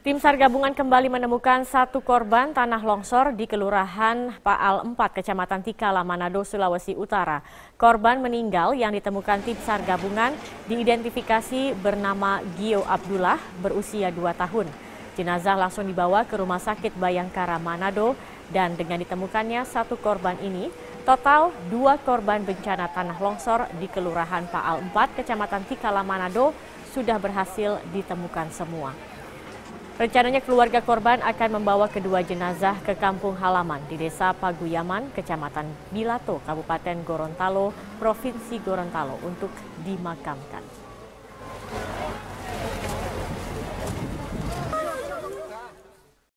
Tim SAR gabungan kembali menemukan satu korban tanah longsor di Kelurahan Paal 4, Kecamatan Tikala, Manado, Sulawesi Utara. Korban meninggal yang ditemukan tim SAR gabungan diidentifikasi bernama Gio Abdullah, berusia 2 tahun. Jenazah langsung dibawa ke Rumah Sakit Bayangkara, Manado, dan dengan ditemukannya satu korban ini, total 2 korban bencana tanah longsor di Kelurahan Paal 4, Kecamatan Tikala, Manado sudah berhasil ditemukan semua. Rencananya keluarga korban akan membawa kedua jenazah ke kampung halaman di Desa Paguyaman, Kecamatan Bilato, Kabupaten Gorontalo, Provinsi Gorontalo untuk dimakamkan.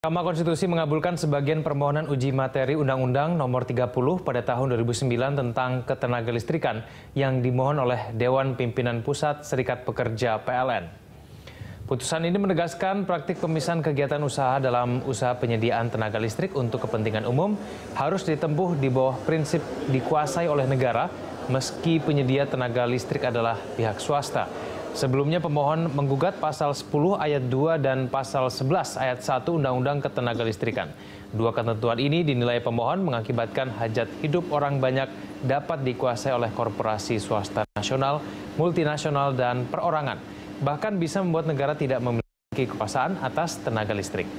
Mahkamah Konstitusi mengabulkan sebagian permohonan uji materi Undang-Undang Nomor 30 pada tahun 2009 tentang ketenagalistrikan yang dimohon oleh Dewan Pimpinan Pusat Serikat Pekerja PLN. Putusan ini menegaskan praktik pemisahan kegiatan usaha dalam usaha penyediaan tenaga listrik untuk kepentingan umum harus ditempuh di bawah prinsip dikuasai oleh negara meski penyedia tenaga listrik adalah pihak swasta. Sebelumnya pemohon menggugat pasal 10 ayat 2 dan pasal 11 ayat 1 Undang-Undang Ketenagalistrikan. Dua ketentuan ini dinilai pemohon mengakibatkan hajat hidup orang banyak dapat dikuasai oleh korporasi swasta nasional, multinasional, dan perorangan. Bahkan bisa membuat negara tidak memiliki kekuasaan atas tenaga listrik.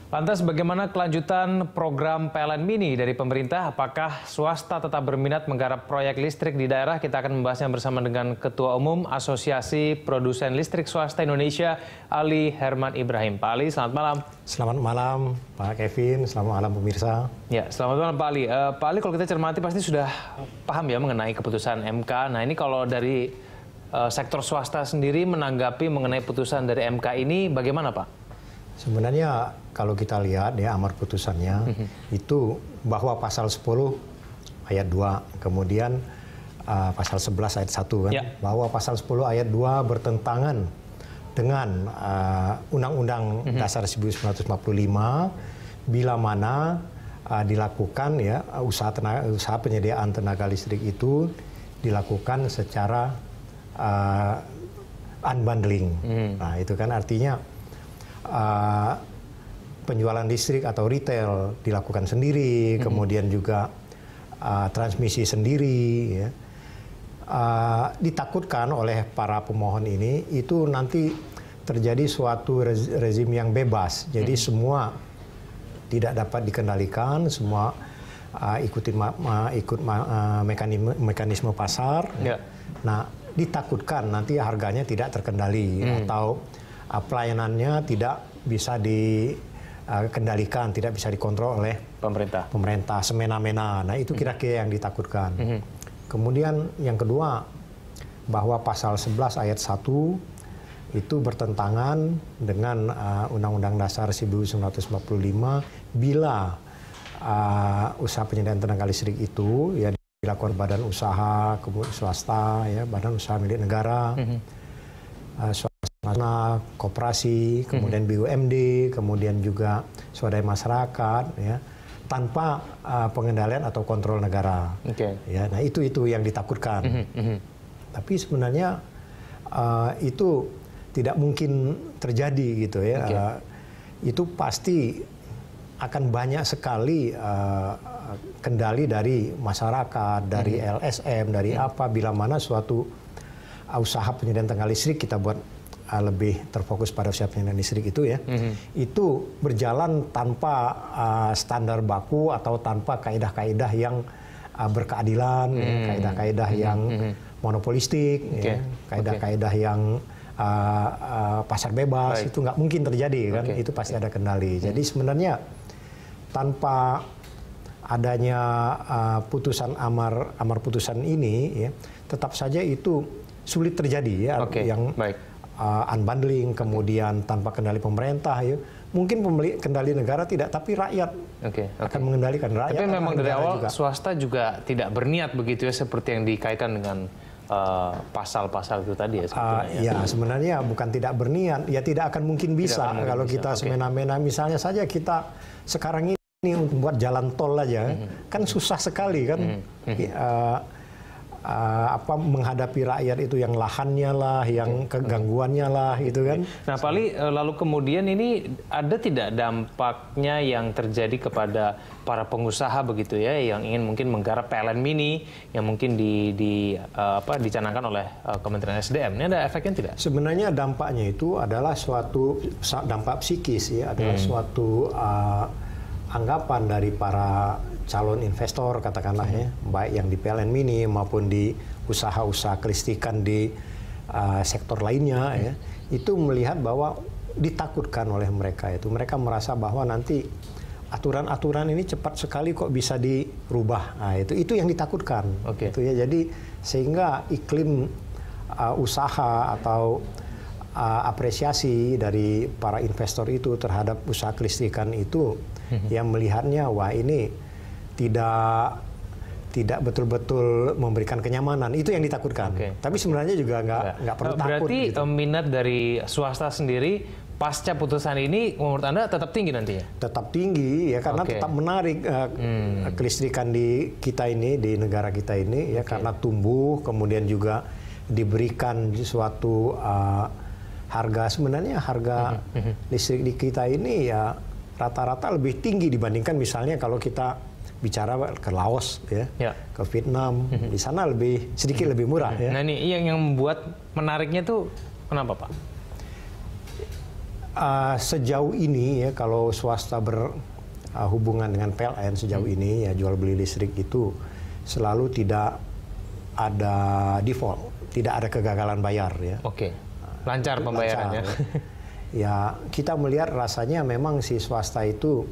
Lantas bagaimana kelanjutan program PLN Mini dari pemerintah? Apakah swasta tetap berminat menggarap proyek listrik di daerah? Kita akan membahasnya bersama dengan Ketua Umum Asosiasi Produsen Listrik Swasta Indonesia, Ali Herman Ibrahim. Pak Ali, selamat malam. Selamat malam Pak Kevin, selamat malam pemirsa. Ya, selamat malam Pak Ali. Pak Ali, kalau kita cermati pasti sudah paham ya mengenai keputusan MK. Nah ini kalau dari sektor swasta sendiri menanggapi mengenai putusan dari MK ini bagaimana Pak? Sebenarnya kalau kita lihat ya amar putusannya itu bahwa pasal 10 ayat 2 kemudian pasal 11 ayat 1 kan ya. Bahwa pasal 10 ayat 2 bertentangan dengan Undang-Undang Dasar 1945 bila mana dilakukan ya usaha penyediaan tenaga listrik itu dilakukan secara unbundling. Nah, itu kan artinya penjualan listrik atau retail dilakukan sendiri, kemudian juga transmisi sendiri. Ya. Ditakutkan oleh para pemohon ini itu nanti terjadi suatu rezim yang bebas. Jadi semua tidak dapat dikendalikan, semua ikut mekanisme pasar. Ya. Nah, ditakutkan nanti harganya tidak terkendali atau pelayanannya tidak bisa dikendalikan, tidak bisa dikontrol oleh pemerintah semena-mena. Nah itu kira-kira yang ditakutkan. Kemudian yang kedua, bahwa pasal 11 ayat 1 itu bertentangan dengan Undang-Undang Dasar 1945 bila usaha penyediaan tenaga listrik itu ya dilakukan badan usaha, kemudian swasta, ya, badan usaha milik negara, koperasi, kemudian BUMD, kemudian juga swadaya masyarakat, ya, tanpa pengendalian atau kontrol negara. Ya, nah itu yang ditakutkan. Tapi sebenarnya itu tidak mungkin terjadi gitu ya. Itu pasti akan banyak sekali kendali dari masyarakat, dari LSM, dari apa bila mana suatu usaha penyediaan tenaga listrik kita buat lebih terfokus pada usaha penyediaan listrik itu ya, itu berjalan tanpa standar baku atau tanpa kaidah-kaidah yang berkeadilan, kaidah-kaidah yang monopolistik, kaidah-kaidah yang pasar bebas. Itu nggak mungkin terjadi kan, itu pasti ada kendali. Jadi sebenarnya tanpa adanya putusan amar putusan ini, ya, tetap saja itu sulit terjadi ya, yang unbundling, kemudian tanpa kendali pemerintah, ya. Mungkin kendali negara tidak, tapi rakyat akan mengendalikan rakyat. Tapi memang dari awal juga swasta juga tidak berniat begitu ya, seperti yang dikaitkan dengan pasal-pasal itu tadi ya. Ya sebenarnya bukan tidak berniat, ya tidak akan mungkin bisa kalau kita semena-mena. Misalnya saja kita sekarang ini Ini untuk buat jalan tol aja kan susah sekali kan. Menghadapi rakyat itu yang lahannya lah, yang kegangguannya lah, gitu kan. Nah, Pak Ali, lalu kemudian ini ada tidak dampaknya yang terjadi kepada para pengusaha begitu ya, yang ingin mungkin menggarap PLN Mini yang mungkin dicanangkan oleh Kementerian SDM? Ini ada efeknya tidak? Sebenarnya dampaknya itu adalah suatu dampak psikis ya, adalah suatu anggapan dari para calon investor katakanlah ya, baik yang di PLN Mini maupun di usaha-usaha kelistrikan di sektor lainnya ya, itu melihat bahwa ditakutkan oleh mereka itu. Mereka merasa bahwa nanti aturan-aturan ini cepat sekali kok bisa dirubah. Nah, itu yang ditakutkan. Itu ya. Jadi sehingga iklim usaha atau apresiasi dari para investor itu terhadap usaha kelistrikan itu yang melihatnya wah ini tidak betul-betul memberikan kenyamanan, itu yang ditakutkan. Tapi sebenarnya juga nggak perlu takut. Berarti gitu. Minat dari swasta sendiri pasca putusan ini menurut Anda tetap tinggi nantinya? Tetap tinggi ya, karena tetap menarik kelistrikan di kita ini, di negara kita ini ya, karena tumbuh, kemudian juga diberikan suatu harga, sebenarnya harga listrik di kita ini ya rata-rata lebih tinggi dibandingkan misalnya kalau kita bicara ke Laos ya, ke Vietnam, di sana sedikit lebih murah ya. Nah ini yang membuat menariknya tuh kenapa Pak? Sejauh ini ya kalau swasta berhubungan dengan PLN sejauh ini ya jual beli listrik itu selalu tidak ada default, tidak ada kegagalan bayar ya. Lancar pembayarannya. Ya kita melihat rasanya memang si swasta itu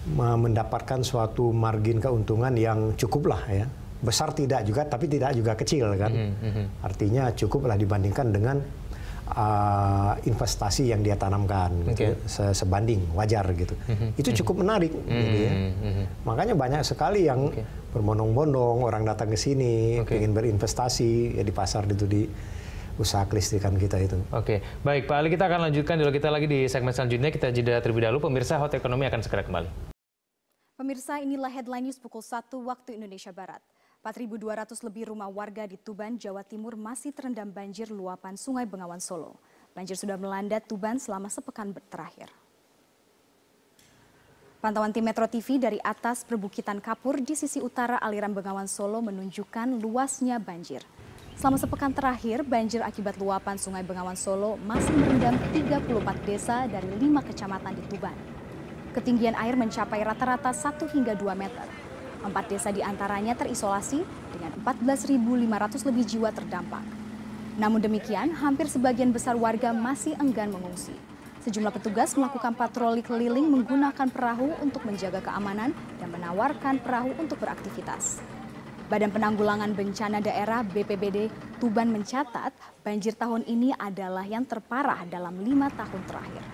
mendapatkan suatu margin keuntungan yang cukup lah ya. Besar tidak juga, tapi tidak juga kecil kan. Artinya cukup lah dibandingkan dengan investasi yang dia tanamkan, gitu, sebanding wajar gitu. Itu cukup menarik. Gitu ya. Makanya banyak sekali yang berbondong-bondong orang datang ke sini, ingin berinvestasi ya di pasar itu di usaha kelistrikan kita itu. Baik Pak Ali, kita akan lanjutkan dulu kita lagi di segmen selanjutnya. Kita jeda terlebih dahulu. Pemirsa, Hot Ekonomi akan segera kembali. Pemirsa, inilah headline news pukul 1 waktu Indonesia Barat. 4.200 lebih rumah warga di Tuban, Jawa Timur masih terendam banjir luapan Sungai Bengawan Solo. Banjir sudah melanda Tuban selama sepekan terakhir. Pantauan tim Metro TV dari atas perbukitan Kapur di sisi utara aliran Bengawan Solo menunjukkan luasnya banjir. Selama sepekan terakhir, banjir akibat luapan Sungai Bengawan Solo masih merendam 34 desa dari 5 kecamatan di Tuban. Ketinggian air mencapai rata-rata 1 hingga 2 meter. 4 desa diantaranya terisolasi dengan 14.500 lebih jiwa terdampak. Namun demikian, hampir sebagian besar warga masih enggan mengungsi. Sejumlah petugas melakukan patroli keliling menggunakan perahu untuk menjaga keamanan dan menawarkan perahu untuk beraktivitas. Badan Penanggulangan Bencana Daerah BPBD Tuban mencatat banjir tahun ini adalah yang terparah dalam 5 tahun terakhir.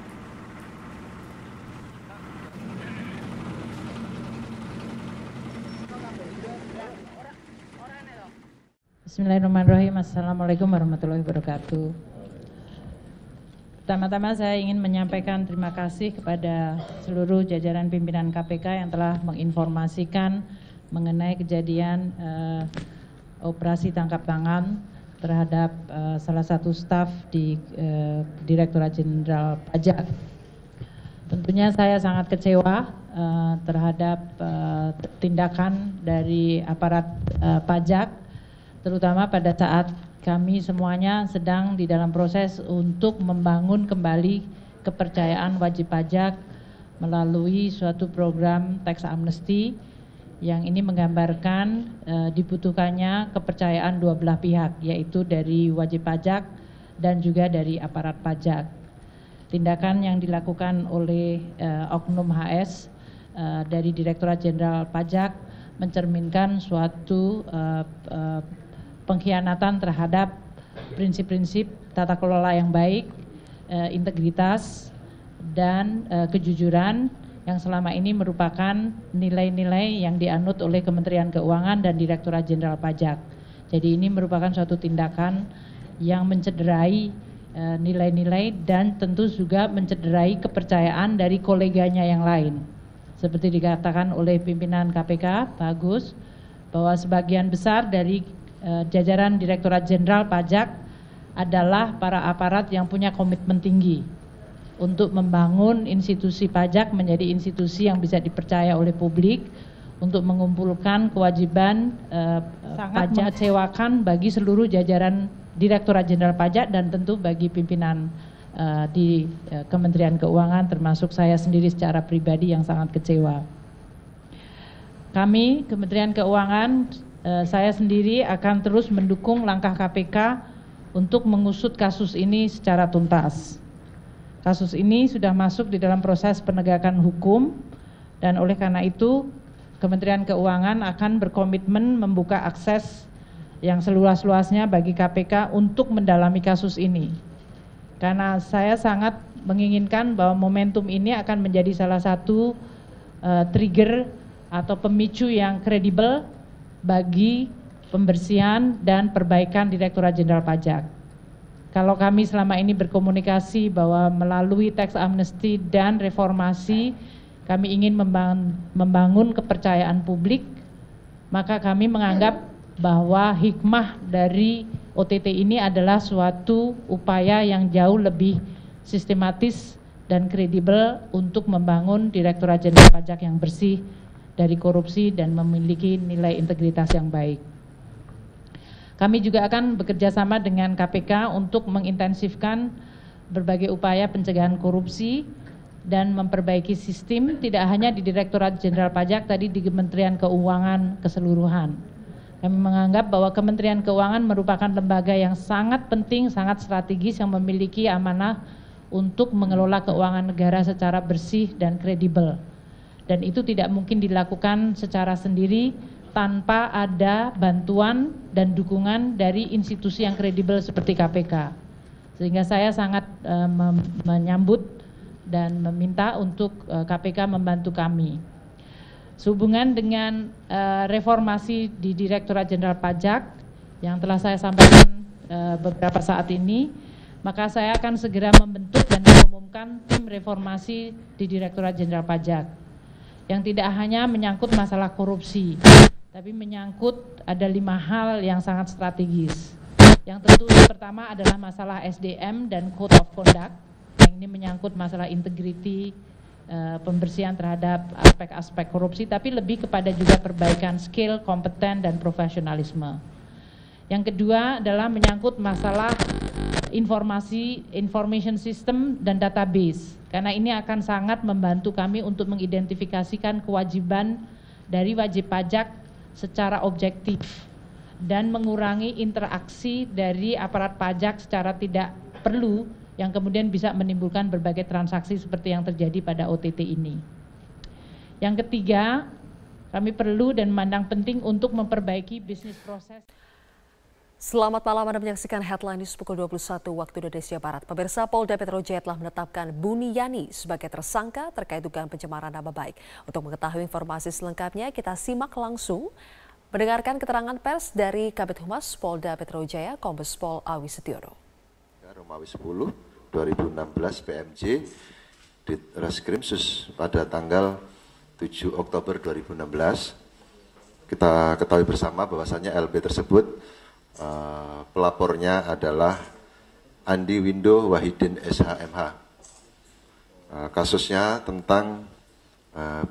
Bismillahirrahmanirrahim. Assalamualaikum warahmatullahi wabarakatuh. Pertama-tama saya ingin menyampaikan terima kasih kepada seluruh jajaran pimpinan KPK yang telah menginformasikan mengenai kejadian operasi tangkap tangan terhadap salah satu staf di Direktorat Jenderal Pajak. Tentunya saya sangat kecewa terhadap tindakan dari aparat pajak, terutama pada saat kami semuanya sedang di dalam proses untuk membangun kembali kepercayaan wajib pajak melalui suatu program tax amnesty yang ini menggambarkan dibutuhkannya kepercayaan dua belah pihak, yaitu dari wajib pajak dan juga dari aparat pajak. Tindakan yang dilakukan oleh Oknum HS dari Direktorat Jenderal Pajak mencerminkan suatu pengkhianatan terhadap prinsip-prinsip tata kelola yang baik, integritas, dan kejujuran yang selama ini merupakan nilai-nilai yang dianut oleh Kementerian Keuangan dan Direktorat Jenderal Pajak. Jadi ini merupakan suatu tindakan yang mencederai nilai-nilai dan tentu juga mencederai kepercayaan dari koleganya yang lain. seperti dikatakan oleh pimpinan KPK, Pak Agus, bahwa sebagian besar dari jajaran Direktorat Jenderal Pajak adalah para aparat yang punya komitmen tinggi untuk membangun institusi pajak menjadi institusi yang bisa dipercaya oleh publik, untuk mengumpulkan kewajiban sangat mengecewakan bagi seluruh jajaran Direktorat Jenderal Pajak dan tentu bagi pimpinan di Kementerian Keuangan, termasuk saya sendiri secara pribadi yang sangat kecewa. Kami Kementerian Keuangan, saya sendiri akan terus mendukung langkah KPK untuk mengusut kasus ini secara tuntas. Kasus ini sudah masuk di dalam proses penegakan hukum, dan oleh karena itu Kementerian Keuangan akan berkomitmen membuka akses yang seluas-luasnya bagi KPK untuk mendalami kasus ini. Karena saya sangat menginginkan bahwa momentum ini akan menjadi salah satu trigger atau pemicu yang kredibel bagi pembersihan dan perbaikan Direktorat Jenderal Pajak. Kalau kami selama ini berkomunikasi bahwa melalui tax amnesty dan reformasi kami ingin membangun kepercayaan publik, maka kami menganggap bahwa hikmah dari OTT ini adalah suatu upaya yang jauh lebih sistematis dan kredibel untuk membangun Direktorat Jenderal Pajak yang bersih dari korupsi dan memiliki nilai integritas yang baik. Kami juga akan bekerja sama dengan KPK untuk mengintensifkan berbagai upaya pencegahan korupsi dan memperbaiki sistem tidak hanya di Direktorat Jenderal Pajak, tadi di Kementerian Keuangan keseluruhan. Kami menganggap bahwa Kementerian Keuangan merupakan lembaga yang sangat penting, sangat strategis yang memiliki amanah untuk mengelola keuangan negara secara bersih dan kredibel. Dan itu tidak mungkin dilakukan secara sendiri tanpa ada bantuan dan dukungan dari institusi yang kredibel seperti KPK. Sehingga saya sangat menyambut dan meminta untuk KPK membantu kami. Sehubungan dengan reformasi di Direktorat Jenderal Pajak yang telah saya sampaikan beberapa saat ini, maka saya akan segera membentuk dan mengumumkan tim reformasi di Direktorat Jenderal Pajak yang tidak hanya menyangkut masalah korupsi, tapi menyangkut ada 5 hal yang sangat strategis. Yang tentu pertama adalah masalah SDM dan Code of Conduct. Yang ini menyangkut masalah integriti, pembersihan terhadap aspek-aspek korupsi, tapi lebih kepada juga perbaikan skill, kompeten, dan profesionalisme. Yang kedua adalah menyangkut masalah information system dan database, karena ini akan sangat membantu kami untuk mengidentifikasikan kewajiban dari wajib pajak secara objektif dan mengurangi interaksi dari aparat pajak secara tidak perlu yang kemudian bisa menimbulkan berbagai transaksi seperti yang terjadi pada OTT ini. Yang ketiga, kami perlu dan memandang penting untuk memperbaiki bisnis proses. Selamat malam, Anda menyaksikan Headline News pukul 21 waktu Indonesia Barat. Pemirsa, Polda Metro Jaya telah menetapkan Buniyani sebagai tersangka terkait dugaan pencemaran nama baik. Untuk mengetahui informasi selengkapnya, kita simak langsung mendengarkan keterangan pers dari Kabid Humas Polda Metro Jaya, Kombes Pol Awi Setiono. Romawi 10 2016 PMJ di Reskrim Sus pada tanggal 7 Oktober 2016. Kita ketahui bersama bahwasannya LB tersebut pelapornya adalah Andi Windo Wahidin SHMH. Kasusnya tentang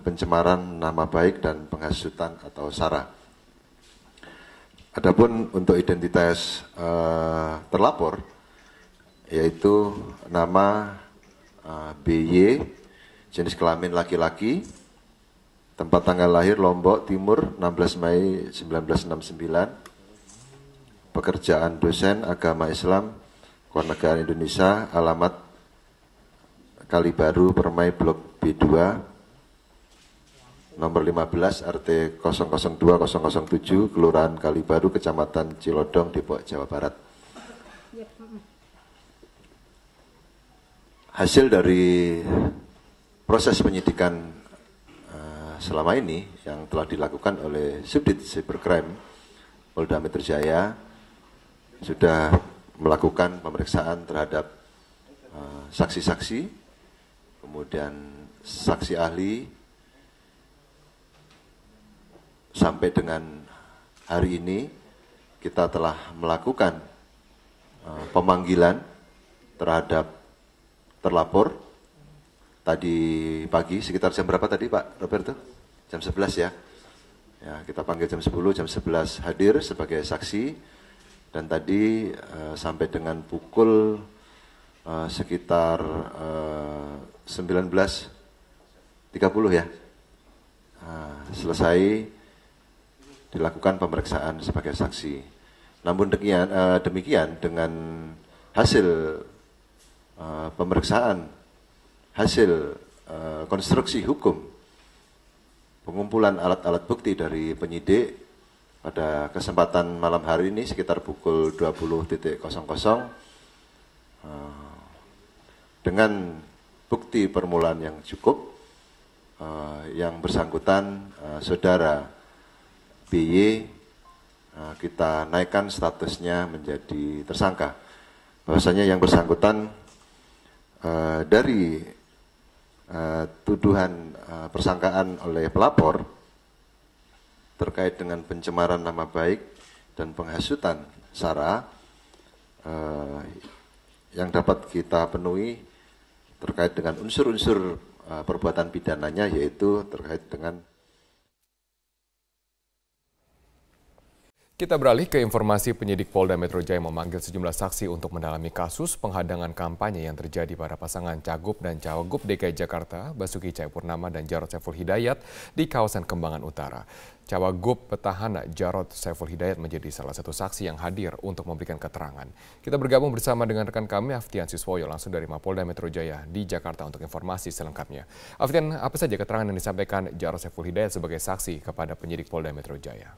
pencemaran nama baik dan penghasutan atau SARA. Adapun untuk identitas terlapor, yaitu nama BY, jenis kelamin laki-laki, tempat tanggal lahir Lombok Timur 16 Mei 1969, pekerjaan dosen agama Islam, Kewarganegaraan Indonesia, alamat Kalibaru, Permai, Blok B2, nomor 15, RT 002007, Kelurahan Kalibaru, Kecamatan Cilodong, Depok, Jawa Barat. Hasil dari proses penyidikan selama ini yang telah dilakukan oleh Subdit Cybercrime Polda Metro Jaya sudah melakukan pemeriksaan terhadap saksi-saksi, kemudian saksi ahli, sampai dengan hari ini kita telah melakukan pemanggilan terhadap terlapor. Tadi pagi sekitar jam berapa tadi Pak Roberto? Jam 11 ya. Ya, kita panggil jam 10, jam 11 hadir sebagai saksi. Dan tadi sampai dengan pukul sekitar 19.30 ya. Selesai dilakukan pemeriksaan sebagai saksi. Namun demikian dengan hasil pemeriksaan, hasil konstruksi hukum, pengumpulan alat-alat bukti dari penyidik pada kesempatan malam hari ini sekitar pukul 20.00 dengan bukti permulaan yang cukup, yang bersangkutan saudara BY kita naikkan statusnya menjadi tersangka. Bahwasanya yang bersangkutan dari tuduhan persangkaan oleh pelapor terkait dengan pencemaran nama baik dan penghasutan SARA yang dapat kita penuhi terkait dengan unsur-unsur perbuatan pidananya, yaitu terkait dengan. Kita beralih ke informasi. Penyidik Polda Metro Jaya memanggil sejumlah saksi untuk mendalami kasus penghadangan kampanye yang terjadi pada pasangan Cagup dan Cawagup DKI Jakarta, Basuki Cahayapurnama dan Jarod Saiful Hidayat di kawasan Kembangan Utara. Cawagup petahana Jarod Saiful Hidayat menjadi salah satu saksi yang hadir untuk memberikan keterangan. Kita bergabung bersama dengan rekan kami Aftian Siswoyo langsung dari Mapolda Metro Jaya di Jakarta untuk informasi selengkapnya. Aftian, apa saja keterangan yang disampaikan Jarod Saiful Hidayat sebagai saksi kepada penyidik Polda Metro Jaya?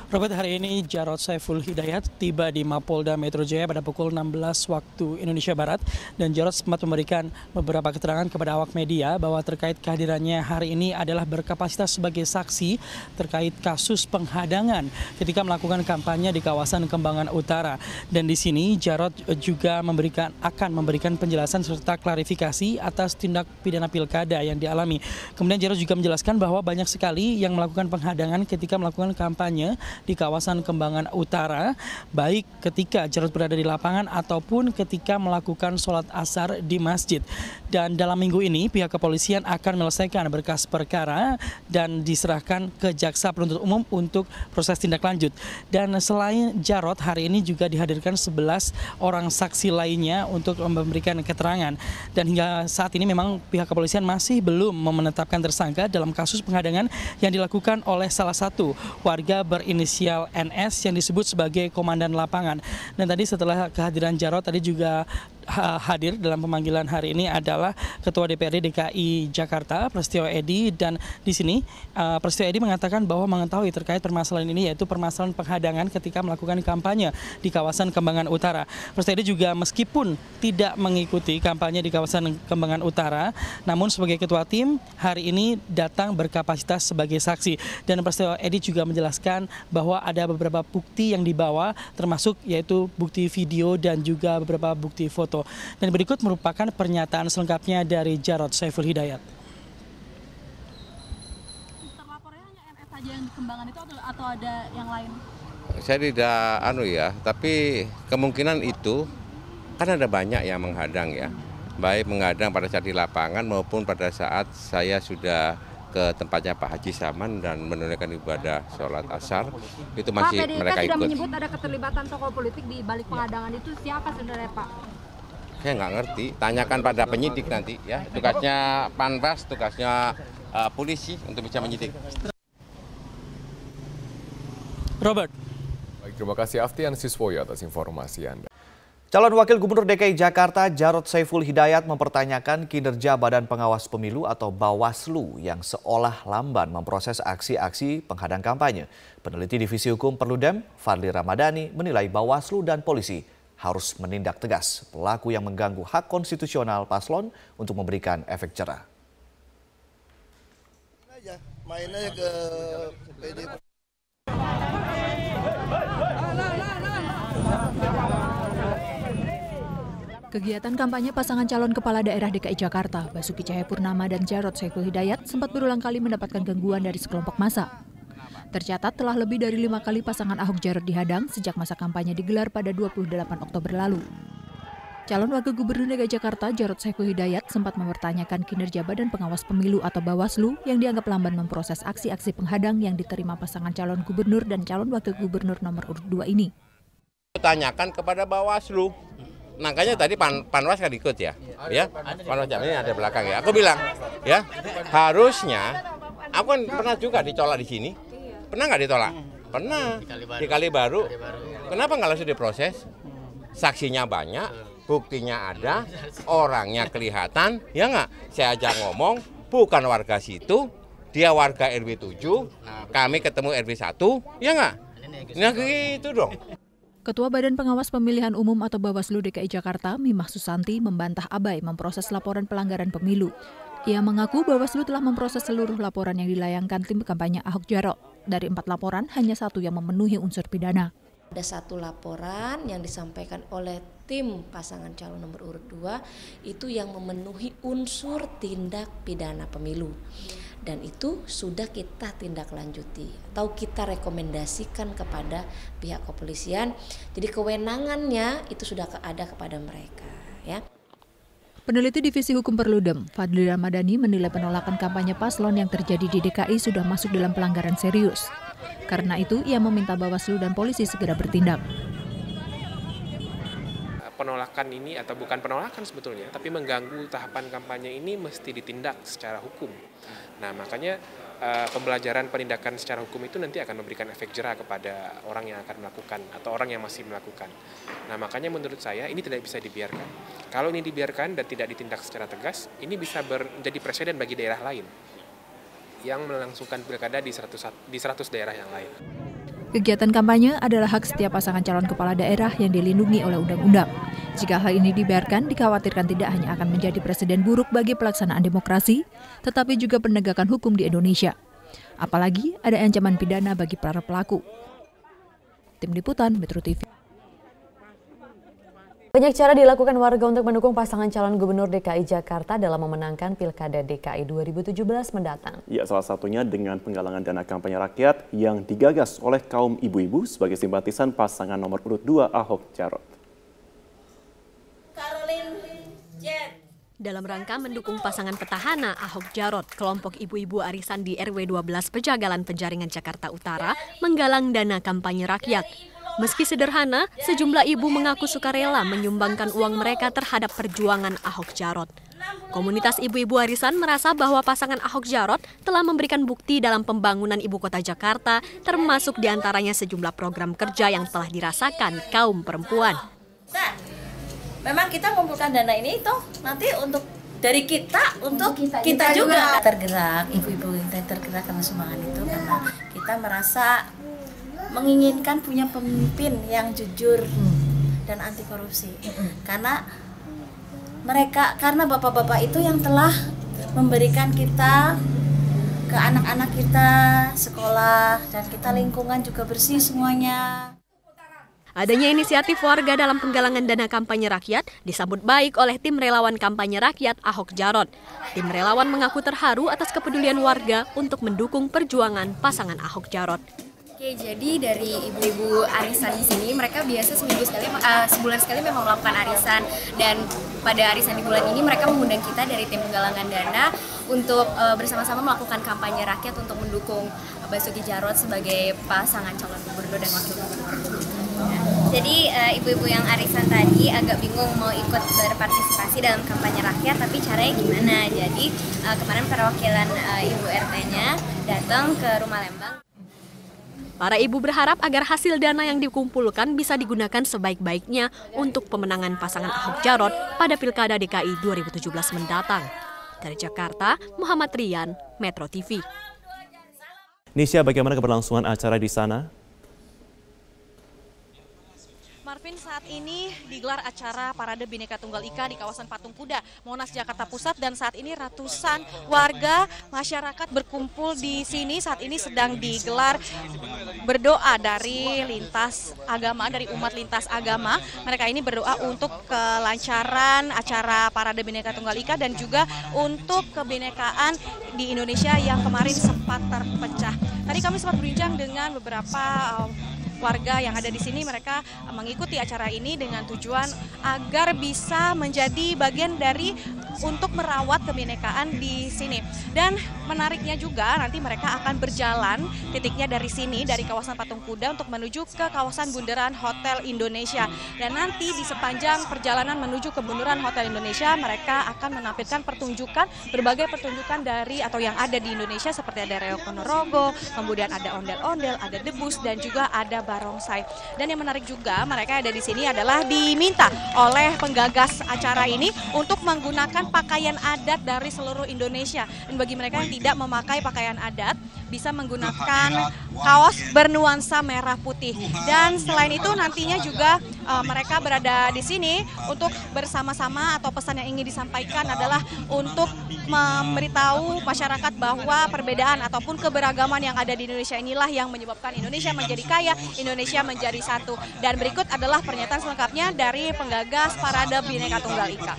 Robert, hari ini Jarod Saiful Hidayat tiba di Mapolda Metro Jaya pada pukul 16 waktu Indonesia Barat, dan Jarod sempat memberikan beberapa keterangan kepada awak media bahwa terkait kehadirannya hari ini adalah berkapasitas sebagai saksi terkait kasus penghadangan ketika melakukan kampanye di kawasan Kembangan Utara. Dan di sini Jarod juga akan memberikan penjelasan serta klarifikasi atas tindak pidana pilkada yang dialami. Kemudian Jarod juga menjelaskan bahwa banyak sekali yang melakukan penghadangan ketika melakukan kampanye di kawasan Kembangan Utara, baik ketika Jarod berada di lapangan ataupun ketika melakukan sholat asar di masjid. Dan dalam minggu ini pihak kepolisian akan menyelesaikan berkas perkara dan diserahkan ke jaksa penuntut umum untuk proses tindak lanjut. Dan selain Jarod, hari ini juga dihadirkan 11 orang saksi lainnya untuk memberikan keterangan. Dan hingga saat ini memang pihak kepolisian masih belum menetapkan tersangka dalam kasus penghadangan yang dilakukan oleh salah satu warga berinisial NS yang disebut sebagai komandan lapangan. Dan tadi setelah kehadiran Jarod, tadi juga hadir dalam pemanggilan hari ini adalah Ketua DPRD DKI Jakarta, Prasetyo Edy, dan di sini Prasetyo Edy mengatakan bahwa mengetahui terkait permasalahan ini, yaitu permasalahan penghadangan ketika melakukan kampanye di kawasan Kembangan Utara. Prasetyo Edy juga meskipun tidak mengikuti kampanye di kawasan Kembangan Utara, namun sebagai ketua tim hari ini datang berkapasitas sebagai saksi. Dan Prasetyo Edy juga menjelaskan bahwa ada beberapa bukti yang dibawa, termasuk yaitu bukti video dan juga beberapa bukti foto. Dan berikut merupakan pernyataan selengkapnya dari Jarod Saiful Hidayat. Terlapornya hanya NS saja yang di Kembangan itu atau ada yang lain? Saya tidak tapi kemungkinan itu kan ada banyak yang menghadang ya. Baik menghadang pada saat di lapangan maupun pada saat saya sudah ke tempatnya Pak Haji Saman dan menunaikan ibadah sholat asar, itu masih Pak, mereka ikut. Pak, sudah menyebut ada keterlibatan tokoh politik di balik penghadangan itu, siapa sebenarnya Pak? Saya nggak ngerti, tanyakan pada penyidik nanti ya. Tugasnya Panwas, tugasnya polisi untuk bisa menyidik. Robert. Baik, terima kasih Aftian Siswoyo atas informasi Anda. Calon Wakil Gubernur DKI Jakarta Jarod Saiful Hidayat mempertanyakan kinerja Badan Pengawas Pemilu atau Bawaslu yang seolah lamban memproses aksi-aksi penghadang kampanye. Peneliti Divisi Hukum Perludem, Fadli Ramadhani, menilai Bawaslu dan polisi harus menindak tegas pelaku yang mengganggu hak konstitusional paslon untuk memberikan efek jerah. Main aja ke PD. Kegiatan kampanye pasangan calon kepala daerah DKI Jakarta, Basuki Cahayapurnama dan Jarod Saiful Hidayat sempat berulang kali mendapatkan gangguan dari sekelompok massa. Tercatat telah lebih dari 5 kali pasangan Ahok Jarot dihadang sejak masa kampanye digelar pada 28 Oktober lalu. Calon Wakil Gubernur DKI Jakarta, Jarod Saiful Hidayat, sempat mempertanyakan kinerja Badan Pengawas Pemilu atau Bawaslu yang dianggap lamban memproses aksi-aksi penghadang yang diterima pasangan calon gubernur dan calon wakil gubernur nomor urut 2 ini. Tanyakan kepada Bawaslu. Makanya tadi Panwas kan ikut ya, Panwas ini ada belakang ya. Aku bilang, ya harusnya, aku kan pernah juga ditolak di sini. Pernah nggak ditolak? Pernah. Di Kalibaru. Kenapa nggak langsung diproses? Saksinya banyak, buktinya ada, orangnya kelihatan, ya nggak? Saya aja ngomong, bukan warga situ, dia warga RW 7, kami ketemu RW 1, ya nggak? Nah gitu dong. Ketua Badan Pengawas Pemilihan Umum atau Bawaslu DKI Jakarta, Mimah Susanti, membantah abai memproses laporan pelanggaran pemilu. Ia mengaku Bawaslu telah memproses seluruh laporan yang dilayangkan tim kampanye Ahok Jarot. Dari 4 laporan, hanya 1 yang memenuhi unsur pidana. Ada 1 laporan yang disampaikan oleh tim pasangan calon nomor urut 2 itu yang memenuhi unsur tindak pidana pemilu. Dan itu sudah kita tindak lanjuti atau kita rekomendasikan kepada pihak kepolisian. Jadi kewenangannya itu sudah ada kepada mereka, ya. Peneliti Divisi Hukum Perludem, Fadli Ramadhani, menilai penolakan kampanye paslon yang terjadi di DKI sudah masuk dalam pelanggaran serius. Karena itu, ia meminta Bawaslu dan polisi segera bertindak. Penolakan ini atau bukan penolakan sebetulnya, tapi mengganggu tahapan kampanye ini mesti ditindak secara hukum. Nah, makanya pembelajaran penindakan secara hukum itu nanti akan memberikan efek jera kepada orang yang akan melakukan atau orang yang masih melakukan. Nah, makanya menurut saya ini tidak bisa dibiarkan. Kalau ini dibiarkan dan tidak ditindak secara tegas, ini bisa menjadi presiden bagi daerah lain yang melangsungkan pilkada di 100 daerah yang lain. Kegiatan kampanye adalah hak setiap pasangan calon kepala daerah yang dilindungi oleh undang-undang. Jika hal ini dibiarkan, dikhawatirkan tidak hanya akan menjadi presiden buruk bagi pelaksanaan demokrasi, tetapi juga penegakan hukum di Indonesia. Apalagi ada ancaman pidana bagi para pelaku. Tim Liputan, Metro TV. Banyak cara dilakukan warga untuk mendukung pasangan calon gubernur DKI Jakarta dalam memenangkan Pilkada DKI 2017 mendatang. Ya, salah satunya dengan penggalangan dana kampanye rakyat yang digagas oleh kaum ibu-ibu sebagai simpatisan pasangan nomor urut 2 Ahok Jarot. Dalam rangka mendukung pasangan petahana Ahok Jarot, kelompok ibu-ibu arisan di RW 12 Pejagalan Penjaringan Jakarta Utara menggalang dana kampanye rakyat. Meski sederhana, sejumlah ibu mengaku sukarela menyumbangkan uang mereka terhadap perjuangan Ahok Jarot. Komunitas ibu-ibu arisan merasa bahwa pasangan Ahok Jarot telah memberikan bukti dalam pembangunan ibu kota Jakarta, termasuk diantaranya sejumlah program kerja yang telah dirasakan kaum perempuan. Memang kita mengumpulkan dana ini toh nanti untuk dari kita untuk kita juga tergerak, ibu-ibu kita tergerak karena sumbangan itu karena kita merasa menginginkan punya pemimpin yang jujur dan anti korupsi. Karena bapak-bapak itu yang telah memberikan kita ke anak-anak kita sekolah dan kita lingkungan juga bersih semuanya. Adanya inisiatif warga dalam penggalangan dana kampanye rakyat disambut baik oleh tim relawan kampanye rakyat Ahok Jarot. Tim relawan mengaku terharu atas kepedulian warga untuk mendukung perjuangan pasangan Ahok Jarot. Oke, jadi dari ibu-ibu arisan di sini mereka biasa sebulan sekali memang melakukan arisan, dan pada arisan di bulan ini mereka mengundang kita dari tim penggalangan dana untuk bersama-sama melakukan kampanye rakyat untuk mendukung Basuki Jarot sebagai pasangan calon gubernur dan wakil gubernur. Jadi ibu-ibu yang arisan tadi agak bingung mau ikut berpartisipasi dalam kampanye rakyat, tapi caranya gimana? Jadi kemarin perwakilan ibu RT-nya datang ke Rumah Lembang. Para ibu berharap agar hasil dana yang dikumpulkan bisa digunakan sebaik-baiknya untuk pemenangan pasangan Ahok Jarot pada Pilkada DKI 2017 mendatang. Dari Jakarta, Muhammad Rian, Metro TV. Nisha, bagaimana keberlangsungan acara di sana? Marvin, saat ini digelar acara Parade Bhinneka Tunggal Ika di kawasan Patung Kuda, Monas, Jakarta Pusat, dan saat ini ratusan warga masyarakat berkumpul di sini. Saat ini sedang digelar berdoa dari lintas agama, dari umat lintas agama. Mereka ini berdoa untuk kelancaran acara Parade Bhinneka Tunggal Ika dan juga untuk kebinekaan di Indonesia yang kemarin sempat terpecah. Tadi kami sempat berbincang dengan beberapa warga yang ada di sini. Mereka mengikuti acara ini dengan tujuan agar bisa menjadi bagian dari untuk merawat kebinekaan di sini. Dan menariknya juga nanti mereka akan berjalan titiknya dari sini, dari kawasan Patung Kuda untuk menuju ke kawasan Bundaran Hotel Indonesia. Dan nanti di sepanjang perjalanan menuju ke Bundaran Hotel Indonesia, mereka akan menampilkan pertunjukan, berbagai pertunjukan dari atau yang ada di Indonesia seperti ada Reok Ponorogo, kemudian ada ondel-ondel, ada debus, dan juga ada barongsai. Dan yang menarik juga, mereka ada di sini adalah diminta oleh penggagas acara ini untuk menggunakan pakaian adat dari seluruh Indonesia. Dan bagi mereka yang tidak memakai pakaian adat, bisa menggunakan kaos bernuansa merah putih. Dan selain itu nantinya juga mereka berada di sini untuk bersama-sama, atau pesan yang ingin disampaikan adalah untuk memberitahu masyarakat bahwa perbedaan ataupun keberagaman yang ada di Indonesia inilah yang menyebabkan Indonesia menjadi kaya, Indonesia menjadi satu. Dan berikut adalah pernyataan selengkapnya dari penggagas Parade Bhinneka Tunggal Ika.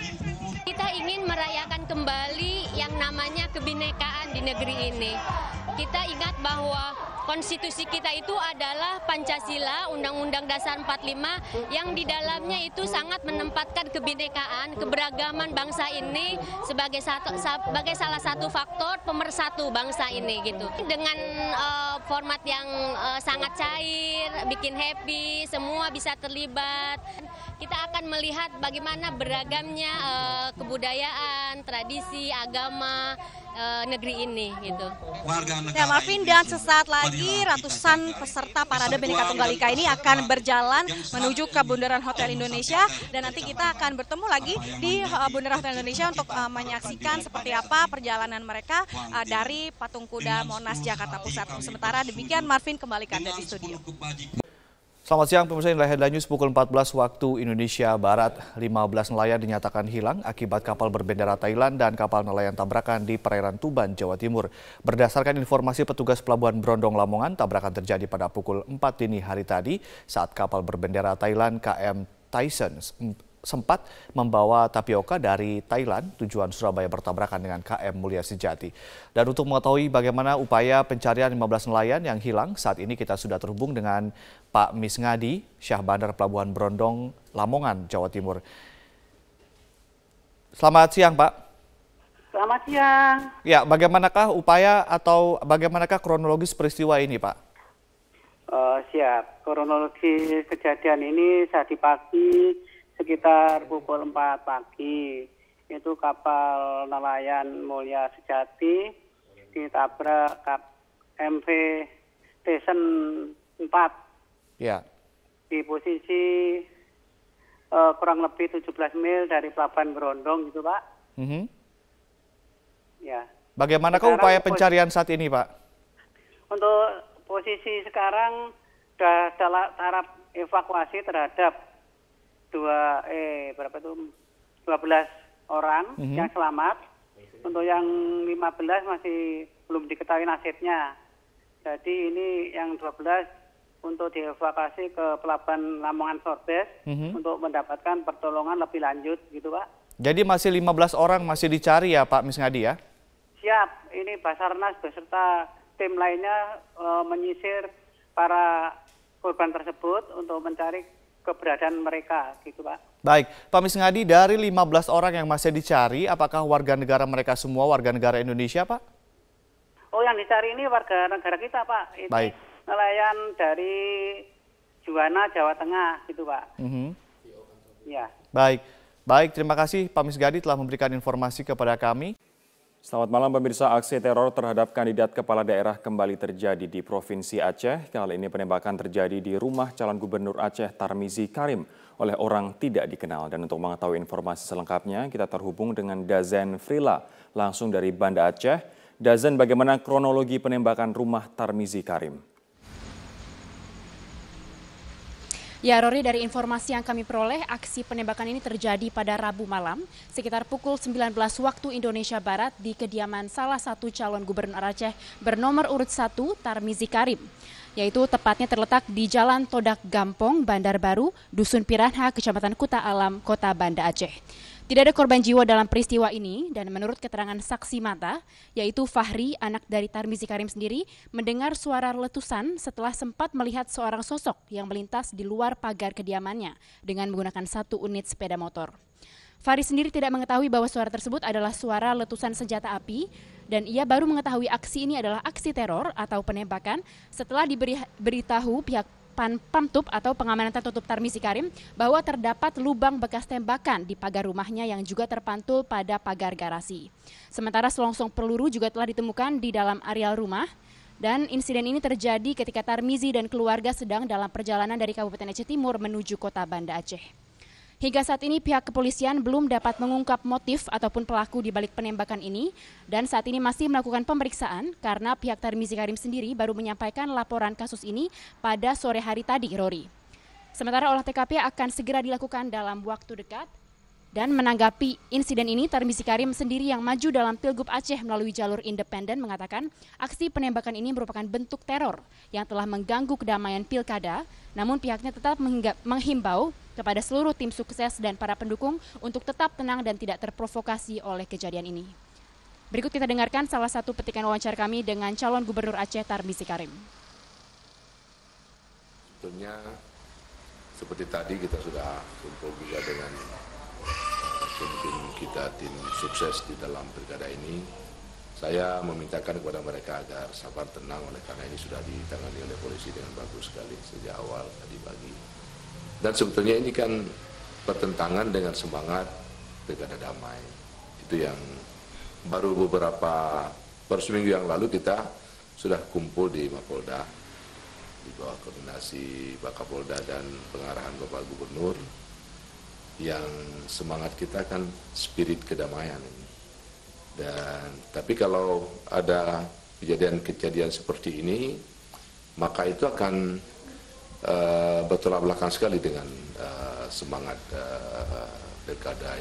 Kita ingin merayakan kembali yang namanya kebinekaan di negeri ini. Kita ingat bahwa konstitusi kita itu adalah Pancasila, Undang-Undang Dasar 45, yang di dalamnya itu sangat menempatkan kebinekaan, keberagaman bangsa ini sebagai salah satu faktor pemersatu bangsa ini gitu. Dengan format yang sangat cair, bikin happy, semua bisa terlibat. Kita akan melihat bagaimana beragamnya kebudayaan, tradisi, agama negeri ini gitu. Ya Marvin, dan sesaat lagi ratusan peserta Parade Bhinneka Tunggal Ika ini akan berjalan menuju ke Bundaran Hotel Indonesia, dan nanti kita akan bertemu lagi di Bundaran Hotel Indonesia untuk menyaksikan seperti apa perjalanan mereka dari Patung Kuda Monas, Jakarta Pusat. Sementara demikian, Marvin, kembali ke Anda di studio. Selamat siang pemirsa, inilah headline news pukul 14 waktu Indonesia Barat. 15 nelayan dinyatakan hilang akibat kapal berbendera Thailand dan kapal nelayan tabrakan di perairan Tuban, Jawa Timur. Berdasarkan informasi petugas Pelabuhan Brondong Lamongan, tabrakan terjadi pada pukul 4 dini hari tadi saat kapal berbendera Thailand KM Tyson sempat membawa tapioka dari Thailand tujuan Surabaya bertabrakan dengan KM Mulia Sejati. Dan untuk mengetahui bagaimana upaya pencarian 15 nelayan yang hilang, saat ini kita sudah terhubung dengan Pak Misngadi, Syah Bandar Pelabuhan Brondong, Lamongan, Jawa Timur. Selamat siang, Pak. Selamat siang. Ya, bagaimanakah upaya atau bagaimanakah kronologis peristiwa ini, Pak? Siap. Kronologi kejadian ini saat pagi sekitar pukul 4 pagi, itu kapal nelayan Mulia Sejati ditabrak MV Tyson 4 ya. Di posisi kurang lebih 17 mil dari Pelabuhan Brondong gitu, Pak. Ya. Bagaimanakah upaya pencarian saat ini, Pak? Untuk posisi sekarang sudah dalam taraf evakuasi terhadap 12 orang yang selamat. Untuk yang 15 masih belum diketahui nasibnya. Jadi ini yang 12 untuk dievakuasi ke Pelabuhan Lamongan Sorbes untuk mendapatkan pertolongan lebih lanjut gitu, Pak. Jadi masih 15 orang masih dicari ya, Pak Misngadi ya? Siap. Ini Basarnas beserta tim lainnya menyisir para korban tersebut untuk mencari keberadaan mereka gitu, Pak. Baik, Pak Misngadi, dari 15 orang yang masih dicari, apakah warga negara mereka semua warga negara Indonesia, Pak? Oh, yang dicari ini warga negara kita, Pak. Ini baik. Nelayan dari Juwana, Jawa Tengah gitu, Pak. Ya. Baik, terima kasih Pak Misngadi telah memberikan informasi kepada kami. Selamat malam pemirsa, aksi teror terhadap kandidat kepala daerah kembali terjadi di Provinsi Aceh. Kali ini penembakan terjadi di rumah calon gubernur Aceh Tarmizi Karim oleh orang tidak dikenal. Dan untuk mengetahui informasi selengkapnya, kita terhubung dengan Dazen Frila langsung dari Banda Aceh. Dazen, bagaimana kronologi penembakan rumah Tarmizi Karim? Ya, Rory, dari informasi yang kami peroleh, aksi penembakan ini terjadi pada Rabu malam sekitar pukul 19 waktu Indonesia Barat di kediaman salah satu calon gubernur Aceh bernomor urut 1 Tarmizi Karim, yaitu tepatnya terletak di Jalan Todak Gampong, Bandar Baru, Dusun Piranha, Kecamatan Kuta Alam, Kota Banda Aceh. Tidak ada korban jiwa dalam peristiwa ini dan menurut keterangan saksi mata, yaitu Fahri, anak dari Tarmizi Karim sendiri, mendengar suara letusan setelah sempat melihat seorang sosok yang melintas di luar pagar kediamannya dengan menggunakan 1 unit sepeda motor. Fahri sendiri tidak mengetahui bahwa suara tersebut adalah suara letusan senjata api dan ia baru mengetahui aksi ini adalah aksi teror atau penembakan setelah diberitahu pihak Pamtup atau pengamanan tertutup Tarmizi Karim bahwa terdapat lubang bekas tembakan di pagar rumahnya yang juga terpantul pada pagar garasi. Sementara selongsong peluru juga telah ditemukan di dalam areal rumah dan insiden ini terjadi ketika Tarmizi dan keluarga sedang dalam perjalanan dari Kabupaten Aceh Timur menuju Kota Banda Aceh. Hingga saat ini pihak kepolisian belum dapat mengungkap motif ataupun pelaku di balik penembakan ini dan saat ini masih melakukan pemeriksaan karena pihak Tarmizi Karim sendiri baru menyampaikan laporan kasus ini pada sore hari tadi, Rory. Sementara olah TKP akan segera dilakukan dalam waktu dekat. Dan menanggapi insiden ini, Tarmizi Karim sendiri yang maju dalam Pilgub Aceh melalui jalur independen mengatakan aksi penembakan ini merupakan bentuk teror yang telah mengganggu kedamaian pilkada, namun pihaknya tetap menghimbau kepada seluruh tim sukses dan para pendukung untuk tetap tenang dan tidak terprovokasi oleh kejadian ini. Berikut kita dengarkan salah satu petikan wawancara kami dengan calon gubernur Aceh Tarmizi Karim. Sebetulnya seperti tadi kita sudah kumpul juga dengan tim kita, tim sukses di dalam pilkada ini. Saya memintakan kepada mereka agar sabar tenang oleh karena ini sudah ditangani oleh polisi dengan bagus sekali sejak awal tadi pagi. Dan sebetulnya ini kan bertentangan dengan semangat pilkada damai. Itu yang baru seminggu yang lalu kita sudah kumpul di Mapolda di bawah koordinasi Pak Kapolda dan pengarahan Bapak Gubernur. Yang semangat kita kan spirit kedamaian ini. Tapi kalau ada kejadian seperti ini, maka itu akan bertolak belakang sekali dengan semangat pilkada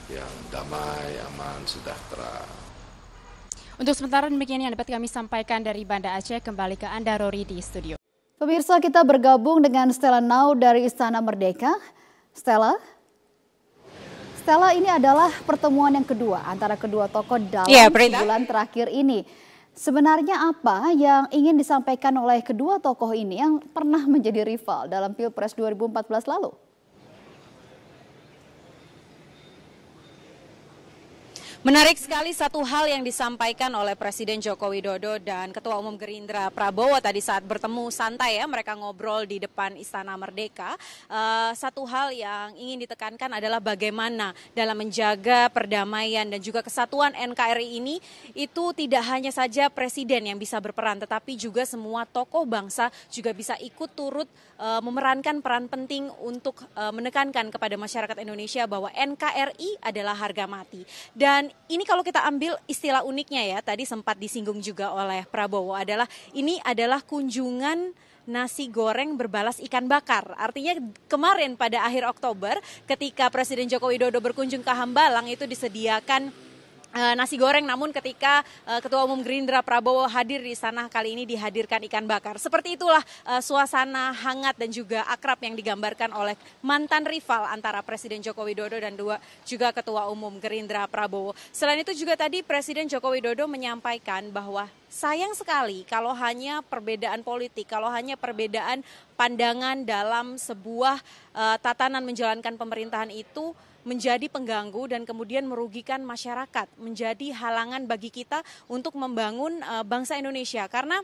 yang damai, aman, sejahtera. Untuk sementara demikian yang dapat kami sampaikan dari Banda Aceh, kembali ke Anda, Rory, di studio. Pemirsa, kita bergabung dengan Stella Now dari Istana Merdeka. Stella, ini adalah pertemuan yang kedua antara kedua tokoh dalam sebulan terakhir ini. Sebenarnya apa yang ingin disampaikan oleh kedua tokoh ini yang pernah menjadi rival dalam Pilpres 2014 lalu? Menarik sekali satu hal yang disampaikan oleh Presiden Joko Widodo dan Ketua Umum Gerindra Prabowo tadi saat bertemu santai ya, mereka ngobrol di depan Istana Merdeka. Satu hal yang ingin ditekankan adalah bagaimana dalam menjaga perdamaian dan juga kesatuan NKRI ini itu tidak hanya saja Presiden yang bisa berperan, tetapi juga semua tokoh bangsa juga bisa ikut turut memerankan peran penting untuk menekankan kepada masyarakat Indonesia bahwa NKRI adalah harga mati. Dan ini kalau kita ambil istilah uniknya ya, tadi sempat disinggung juga oleh Prabowo ini adalah kunjungan nasi goreng berbalas ikan bakar. Artinya kemarin pada akhir Oktober ketika Presiden Joko Widodo berkunjung ke Hambalang itu disediakan nasi goreng, namun ketika Ketua Umum Gerindra Prabowo hadir di sana kali ini dihadirkan ikan bakar. Seperti itulah suasana hangat dan juga akrab yang digambarkan oleh mantan rival antara Presiden Joko Widodo dan juga Ketua Umum Gerindra Prabowo. Selain itu juga tadi Presiden Joko Widodo menyampaikan bahwa sayang sekali kalau hanya perbedaan politik, kalau hanya perbedaan pandangan dalam sebuah tatanan menjalankan pemerintahan itu menjadi pengganggu dan kemudian merugikan masyarakat, menjadi halangan bagi kita untuk membangun bangsa Indonesia. Karena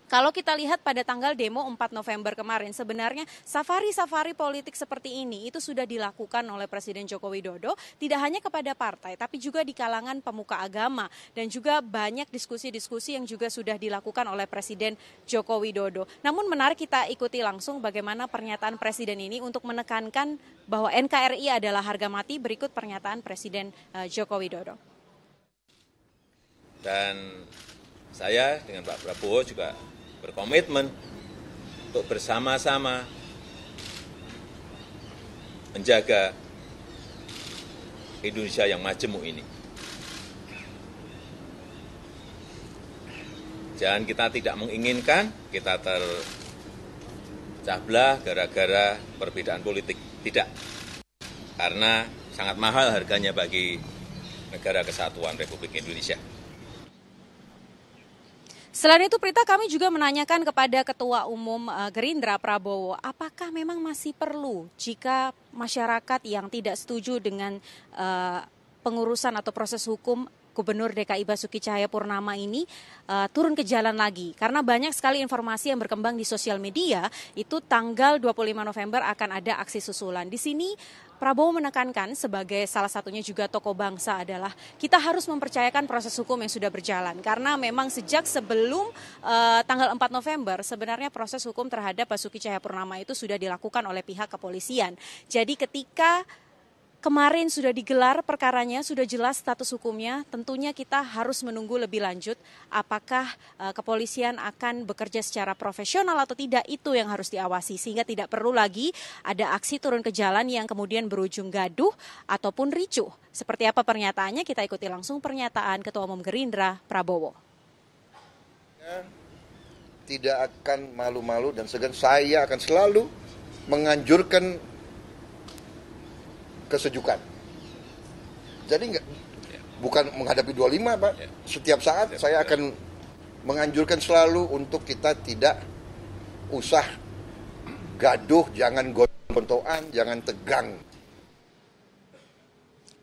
kalau kita lihat pada tanggal demo 4 November kemarin, sebenarnya safari-safari politik seperti ini itu sudah dilakukan oleh Presiden Joko Widodo, tidak hanya kepada partai, tapi juga di kalangan pemuka agama, dan juga banyak diskusi-diskusi yang juga sudah dilakukan oleh Presiden Joko Widodo. Namun menarik kita ikuti langsung bagaimana pernyataan Presiden ini untuk menekankan bahwa NKRI adalah harga mati. Berikut pernyataan Presiden Joko Widodo. Dan saya dengan Pak Prabowo juga berkomitmen untuk bersama-sama menjaga Indonesia yang majemuk ini. Jangan kita tidak menginginkan kita terpecah belah gara-gara perbedaan politik. Tidak. Karena sangat mahal harganya bagi negara kesatuan Republik Indonesia. Selain itu, Prita, kami juga menanyakan kepada Ketua Umum Gerindra Prabowo, apakah memang masih perlu jika masyarakat yang tidak setuju dengan pengurusan atau proses hukum Gubernur DKI Basuki Cahayapurnama ini turun ke jalan lagi. Karena banyak sekali informasi yang berkembang di sosial media, itu tanggal 25 November akan ada aksi susulan. Di sini Prabowo menekankan sebagai salah satunya juga tokoh bangsa adalah kita harus mempercayakan proses hukum yang sudah berjalan. Karena memang sejak sebelum tanggal 4 November sebenarnya proses hukum terhadap Basuki Cahayapurnama itu sudah dilakukan oleh pihak kepolisian. Jadi ketika kemarin sudah digelar perkaranya, sudah jelas status hukumnya, tentunya kita harus menunggu lebih lanjut apakah kepolisian akan bekerja secara profesional atau tidak, itu yang harus diawasi. Sehingga tidak perlu lagi ada aksi turun ke jalan yang kemudian berujung gaduh ataupun ricuh. Seperti apa pernyataannya, kita ikuti langsung pernyataan Ketua Umum Gerindra Prabowo. Tidak akan malu-malu dan segan, saya akan selalu menganjurkan kesejukan. Jadi bukan menghadapi 25, Pak. Setiap saat saya akan menganjurkan selalu untuk kita tidak usah gaduh, jangan gontoan, jangan tegang.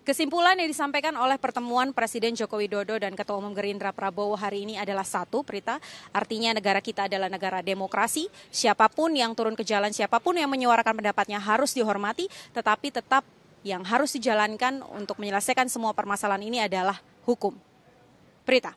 Kesimpulan yang disampaikan oleh pertemuan Presiden Joko Widodo dan Ketua Umum Gerindra Prabowo hari ini adalah satu, Prita. Artinya negara kita adalah negara demokrasi. Siapapun yang turun ke jalan, siapapun yang menyuarakan pendapatnya harus dihormati, tetapi tetap yang harus dijalankan untuk menyelesaikan semua permasalahan ini adalah hukum. Prita.